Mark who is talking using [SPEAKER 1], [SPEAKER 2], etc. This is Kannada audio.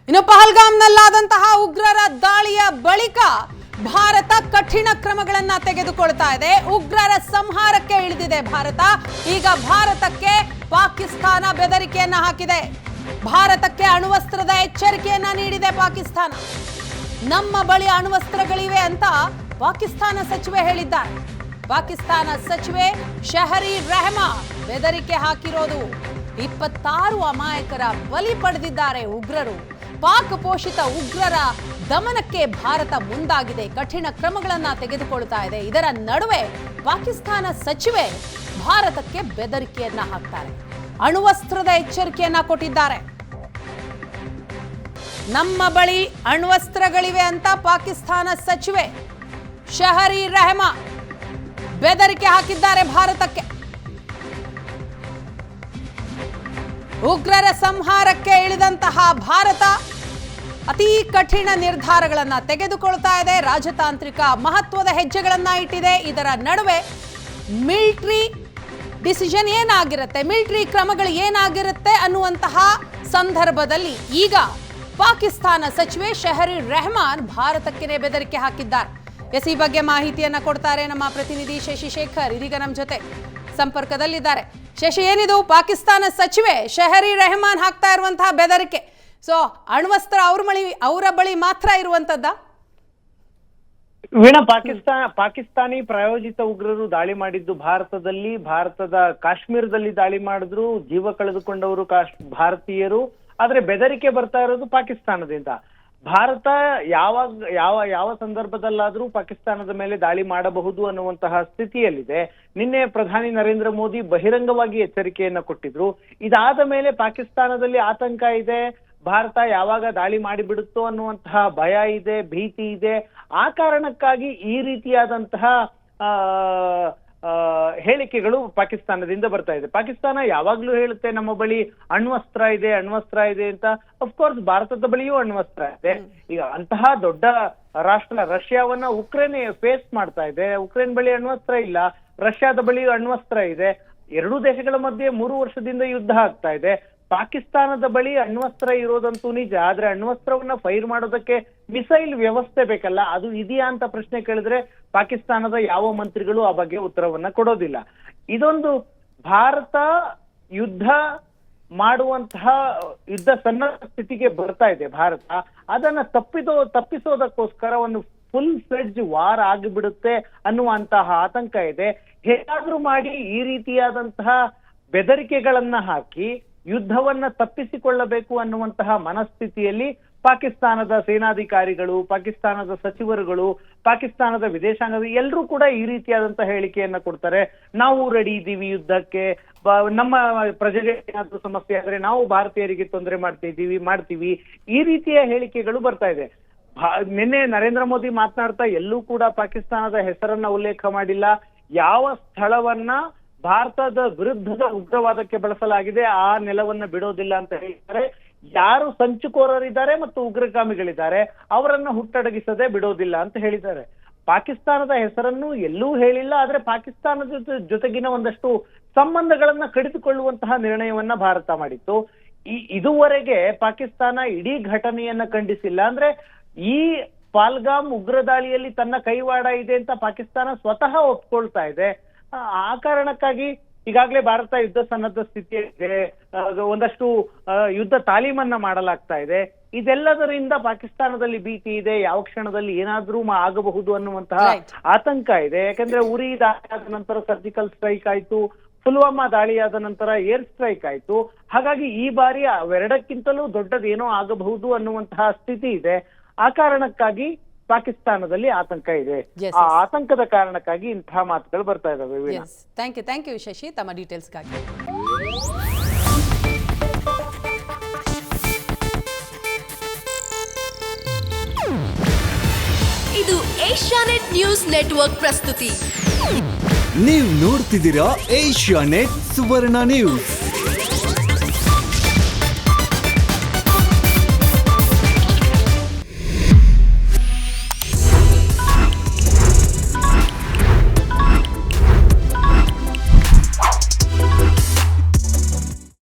[SPEAKER 1] ಇನ್ನು ಪಹಲ್ಗಾಮ್ನಲ್ಲಾದಂತಹ ಉಗ್ರರ ದಾಳಿಯ ಬಳಿಕ ಭಾರತ ಕಠಿಣ ಕ್ರಮಗಳನ್ನು ತೆಗೆದುಕೊಳ್ತಾ ಇದೆ. ಉಗ್ರರ ಸಂಹಾರಕ್ಕೆ ಇಳಿದಿದೆ ಭಾರತ. ಈಗ ಭಾರತಕ್ಕೆ ಪಾಕಿಸ್ತಾನ ಬೆದರಿಕೆಯನ್ನ ಹಾಕಿದೆ. ಭಾರತಕ್ಕೆ ಅಣ್ವಸ್ತ್ರದ ಎಚ್ಚರಿಕೆಯನ್ನ ನೀಡಿದೆ ಪಾಕಿಸ್ತಾನ. ನಮ್ಮ ಬಳಿ ಅಣ್ವಸ್ತ್ರಗಳಿವೆ ಅಂತ ಪಾಕಿಸ್ತಾನ ಸಚಿವೆ ಹೇಳಿದ್ದಾರೆ. ಪಾಕಿಸ್ತಾನ ಸಚಿವೆ ಶಹರಿ ರೆಹಮಾನ್ ಬೆದರಿಕೆ ಹಾಕಿರೋದು. 26 ಅಮಾಯಕರ ಬಲಿ ಪಡೆದಿದ್ದಾರೆ ಉಗ್ರರು. ಪಾಕ್ ಪೋಷಿತ ಉಗ್ರರ ದಮನಕ್ಕೆ ಭಾರತ ಮುಂದಾಗಿದೆ, ಕಠಿಣ ಕ್ರಮಗಳನ್ನ ತೆಗೆದುಕೊಳ್ತಾ ಇದೆ. ಇದರ ನಡುವೆ ಪಾಕಿಸ್ತಾನ ಸಚಿವೆ ಭಾರತಕ್ಕೆ ಬೆದರಿಕೆಯನ್ನ ಹಾಕ್ತಾರೆ, ಅಣ್ವಸ್ತ್ರದ ಎಚ್ಚರಿಕೆಯನ್ನ ಕೊಟ್ಟಿದ್ದಾರೆ. ನಮ್ಮ ಬಳಿ ಅಣ್ವಸ್ತ್ರಗಳಿವೆ ಅಂತ ಪಾಕಿಸ್ತಾನ ಸಚಿವೆ ಶಹರಿ ರೆಹಮಾನ್ ಬೆದರಿಕೆ ಹಾಕಿದ್ದಾರೆ ಭಾರತಕ್ಕೆ. ಉಗ್ರರ ಸಂಹಾರಕ್ಕೆ ಇಳಿದಂತಹ ಭಾರತ ಅತಿ ಕಠಿಣ ನಿರ್ಧಾರಗಳನ್ನ ತೆಗೆದುಕೊಳ್ತಾ ಇದೆ. ರಾಜತಾಂತ್ರಿಕ ಮಹತ್ವದ ಹೆಜ್ಜೆಗಳನ್ನ ಇಟ್ಟಿದೆ. ಇದರ ನಡುವೆ ಮಿಲಿಟರಿ ಡಿಸಿಷನ್ ಏನಾಗಿರುತ್ತೆ, ಮಿಲಿಟರಿ ಕ್ರಮಗಳು ಏನಾಗಿರುತ್ತೆ ಅನ್ನುವಂತಹ ಸಂದರ್ಭದಲ್ಲಿ ಈಗ ಪಾಕಿಸ್ತಾನ ಸಚಿವೆ ಶಹರಿ ರೆಹಮಾನ್ ಭಾರತಕ್ಕೆ ಬೆದರಿಕೆ ಹಾಕಿದ್ದಾರೆ. ಈ ಬಗ್ಗೆ ಮಾಹಿತಿಯನ್ನ ಕೊಡ್ತಾರೆ ನಮ್ಮ ಪ್ರತಿನಿಧಿ ಶಶಿಶೇಖರ್, ಇದೀಗ ನಮ್ಮ ಜೊತೆ ಸಂಪರ್ಕದಲ್ಲಿದ್ದಾರೆ. ಶಶಿ, ಏನಿದು ಪಾಕಿಸ್ತಾನ ಸಚಿವೆ ಶಹರಿ ರೆಹಮಾನ್ ಹಾಕ್ತಾ ಇರುವಂತಹ ಬೆದರಿಕೆ? ಸೊ ಅಣ್ವಸ್ತ್ರ ಅವರ ಬಳಿ ಮಾತ್ರ ಇರುವಂತದ್ದ?
[SPEAKER 2] ವೀಣಾ, ಪಾಕಿಸ್ತಾನಿ ಪ್ರಾಯೋಜಿತ ಉಗ್ರರು ದಾಳಿ ಮಾಡಿದ್ದು ಭಾರತದ ಕಾಶ್ಮೀರದಲ್ಲಿ ದಾಳಿ ಮಾಡಿದ್ರು, ಜೀವ ಕಳೆದುಕೊಂಡವರು ಭಾರತೀಯರು. ಆದ್ರೆ ಬೆದರಿಕೆ ಬರ್ತಾ ಇರೋದು ಪಾಕಿಸ್ತಾನದಿಂದ. ಭಾರತ ಯಾವ ಸಂದರ್ಭದಲ್ಲಾದ್ರೂ ಪಾಕಿಸ್ತಾನದ ಮೇಲೆ ದಾಳಿ ಮಾಡಬಹುದು ಅನ್ನುವಂತಹ ಸ್ಥಿತಿಯಲ್ಲಿದೆ. ನಿನ್ನೆ ಪ್ರಧಾನಿ ನರೇಂದ್ರ ಮೋದಿ ಬಹಿರಂಗವಾಗಿ ಎಚ್ಚರಿಕೆಯನ್ನ ಕೊಟ್ಟಿದ್ರು. ಇದಾದ ಮೇಲೆ ಪಾಕಿಸ್ತಾನದಲ್ಲಿ ಆತಂಕ ಇದೆ, ಭಾರತ ಯಾವಾಗ ದಾಳಿ ಮಾಡಿಬಿಡುತ್ತೋ ಅನ್ನುವಂತಹ ಭಯ ಇದೆ, ಭೀತಿ ಇದೆ. ಆ ಕಾರಣಕ್ಕಾಗಿ ಈ ರೀತಿಯಾದಂತಹ ಹೇಳಿಕೆಗಳು ಪಾಕಿಸ್ತಾನದಿಂದ ಬರ್ತಾ ಇದೆ. ಪಾಕಿಸ್ತಾನ ಯಾವಾಗ್ಲೂ ಹೇಳುತ್ತೆ ನಮ್ಮ ಬಳಿ ಅಣ್ವಸ್ತ್ರ ಇದೆ ಅಂತ. ಅಫ್ಕೋರ್ಸ್ ಭಾರತದ ಬಳಿಯೂ ಅಣ್ವಸ್ತ್ರ ಇದೆ. ಈಗ ಅಂತಹ ದೊಡ್ಡ ರಾಷ್ಟ್ರ ರಷ್ಯಾವನ್ನ ಉಕ್ರೇನ್ ಫೇಸ್ ಮಾಡ್ತಾ ಇದೆ. ಉಕ್ರೇನ್ ಬಳಿ ಅಣ್ವಸ್ತ್ರ ಇಲ್ಲ, ರಷ್ಯಾದ ಬಳಿ ಅಣ್ವಸ್ತ್ರ ಇದೆ. ಎರಡೂ ದೇಶಗಳ ಮಧ್ಯೆ 3 ವರ್ಷದಿಂದ ಯುದ್ಧ ಆಗ್ತಾ ಇದೆ. ಪಾಕಿಸ್ತಾನದ ಬಳಿ ಅಣ್ವಸ್ತ್ರ ಇರೋದಂತೂ ನಿಜ, ಆದ್ರೆ ಅಣ್ವಸ್ತ್ರವನ್ನ ಫೈರ್ ಮಾಡೋದಕ್ಕೆ ಮಿಸೈಲ್ ವ್ಯವಸ್ಥೆ ಬೇಕಲ್ಲ, ಅದು ಇದೆಯಾ ಅಂತ ಪ್ರಶ್ನೆ ಕೇಳಿದ್ರೆ ಪಾಕಿಸ್ತಾನದ ಯಾವ ಮಂತ್ರಿಗಳು ಆ ಬಗ್ಗೆ ಉತ್ತರವನ್ನ ಕೊಡೋದಿಲ್ಲ. ಇದೊಂದು ಭಾರತ ಯುದ್ಧ ಮಾಡುವಂತಹ ಯುದ್ಧ ಸನ್ನದ್ಧ ಸ್ಥಿತಿಗೆ ಬರ್ತಾ ಇದೆ. ಭಾರತ ಅದನ್ನ ತಪ್ಪಿಸೋದಕ್ಕೋಸ್ಕರ ಒಂದು ಫುಲ್ ಫ್ಲೆಡ್ಜ್ ವಾರ್ ಆಗಿಬಿಡುತ್ತೆ ಅನ್ನುವಂತಹ ಆತಂಕ ಇದೆ. ಹೇಗಾದ್ರೂ ಮಾಡಿ ಈ ರೀತಿಯಾದಂತಹ ಬೆದರಿಕೆಗಳನ್ನ ಹಾಕಿ ಯುದ್ಧವನ್ನ ತಪ್ಪಿಸಿಕೊಳ್ಳಬೇಕು ಅನ್ನುವಂತಹ ಮನಸ್ಥಿತಿಯಲ್ಲಿ ಪಾಕಿಸ್ತಾನದ ಸೇನಾಧಿಕಾರಿಗಳು, ಪಾಕಿಸ್ತಾನದ ಸಚಿವರುಗಳು, ಪಾಕಿಸ್ತಾನದ ವಿದೇಶಾಂಗ ಎಲ್ಲರೂ ಕೂಡ ಈ ರೀತಿಯಾದಂತಹ ಹೇಳಿಕೆಯನ್ನ ಕೊಡ್ತಾರೆ. ನಾವು ರೆಡಿ ಇದ್ದೀವಿ ಯುದ್ಧಕ್ಕೆ, ನಮ್ಮ ಪ್ರಜೆಗೆ ಏನಾದ್ರೂ ಸಮಸ್ಯೆ ಆದ್ರೆ ನಾವು ಭಾರತೀಯರಿಗೆ ತೊಂದರೆ ಮಾಡ್ತೀವಿ. ಈ ರೀತಿಯ ಹೇಳಿಕೆಗಳು ಬರ್ತಾ ಇದೆ. ನಿನ್ನೆ ನರೇಂದ್ರ ಮೋದಿ ಮಾತನಾಡ್ತಾ ಎಲ್ಲೂ ಕೂಡ ಪಾಕಿಸ್ತಾನದ ಹೆಸರನ್ನ ಉಲ್ಲೇಖ ಮಾಡಿಲ್ಲ. ಯಾವ ಸ್ಥಳವನ್ನ ಭಾರತದ ವಿರುದ್ಧದ ಉಗ್ರವಾದಕ್ಕೆ ಬಳಸಲಾಗಿದೆ ಆ ನೆಲವನ್ನ ಬಿಡೋದಿಲ್ಲ ಅಂತ ಹೇಳಿದ್ದಾರೆ. ಯಾರು ಸಂಚುಕೋರರಿದ್ದಾರೆ ಮತ್ತು ಉಗ್ರಗಾಮಿಗಳಿದ್ದಾರೆ ಅವರನ್ನ ಹುಟ್ಟಡಗಿಸದೆ ಬಿಡೋದಿಲ್ಲ ಅಂತ ಹೇಳಿದ್ದಾರೆ. ಪಾಕಿಸ್ತಾನದ ಹೆಸರನ್ನು ಎಲ್ಲೂ ಹೇಳಿಲ್ಲ. ಆದ್ರೆ ಪಾಕಿಸ್ತಾನದ ಜೊತೆಗಿನ ಒಂದಷ್ಟು ಸಂಬಂಧಗಳನ್ನ ಕಡಿದುಕೊಳ್ಳುವಂತಹ ನಿರ್ಣಯವನ್ನ ಭಾರತ ಮಾಡಿತ್ತು. ಇದುವರೆಗೆ ಪಾಕಿಸ್ತಾನ ಇಡೀ ಘಟನೆಯನ್ನ ಖಂಡಿಸಿಲ್ಲ. ಅಂದ್ರೆ ಈ ಪಹಲ್ಗಾಮ್ ಉಗ್ರ ದಾಳಿಯಲ್ಲಿ ತನ್ನ ಕೈವಾಡ ಇದೆ ಅಂತ ಪಾಕಿಸ್ತಾನ ಸ್ವತಃ ಒಪ್ಕೊಳ್ತಾ ಇದೆ. ಆ ಕಾರಣಕ್ಕಾಗಿ ಈಗಾಗಲೇ ಭಾರತ ಯುದ್ಧ ಸನ್ನದ್ಧ ಸ್ಥಿತಿಯಲ್ಲಿದೆ. ಒಂದಷ್ಟು ಯುದ್ಧ ತಾಲೀಮನ್ನ ಮಾಡಲಾಗ್ತಾ ಇದೆ. ಇದೆಲ್ಲದರಿಂದ ಪಾಕಿಸ್ತಾನದಲ್ಲಿ ಭೀತಿ ಇದೆ, ಯಾವ ಕ್ಷಣದಲ್ಲಿ ಏನಾದ್ರೂ ಆಗಬಹುದು ಅನ್ನುವಂತಹ ಆತಂಕ ಇದೆ. ಯಾಕಂದ್ರೆ ಉರಿ ದಾಳಿ ಆದ ನಂತರ ಸರ್ಜಿಕಲ್ ಸ್ಟ್ರೈಕ್ ಆಯ್ತು, ಪುಲ್ವಾಮಾ ದಾಳಿಯಾದ ನಂತರ ಏರ್ ಸ್ಟ್ರೈಕ್ ಆಯ್ತು. ಹಾಗಾಗಿ ಈ ಬಾರಿ ಅವೆರಡಕ್ಕಿಂತಲೂ ದೊಡ್ಡದೇನೋ ಆಗಬಹುದು ಅನ್ನುವಂತಹ ಸ್ಥಿತಿ ಇದೆ. ಆ ಕಾರಣಕ್ಕಾಗಿ ಪಾಕಿಸ್ತಾನದಲ್ಲಿ ಆತಂಕ ಇದೆ. ಆ ಆತಂಕದ ಕಾರಣಕ್ಕಾಗಿ ಇಂತಹ ಮಾತುಗಳು ಬರ್ತಾ ಇದಾವೆ.
[SPEAKER 1] ಥ್ಯಾಂಕ್ ಯು ಶಶಿ, ತಮ್ಮ ಡೀಟೇಲ್ಸ್ಗಾಗಿ.
[SPEAKER 3] ಇದು ಏಷ್ಯಾನೆಟ್ ನ್ಯೂಸ್ ನೆಟ್ವರ್ಕ್ ಪ್ರಸ್ತುತಿ.
[SPEAKER 4] ನೀವು ನೋಡ್ತಿದ್ದೀರಾ ಏಷ್ಯಾನೆಟ್ ಸುವರ್ಣ ನ್ಯೂಸ್.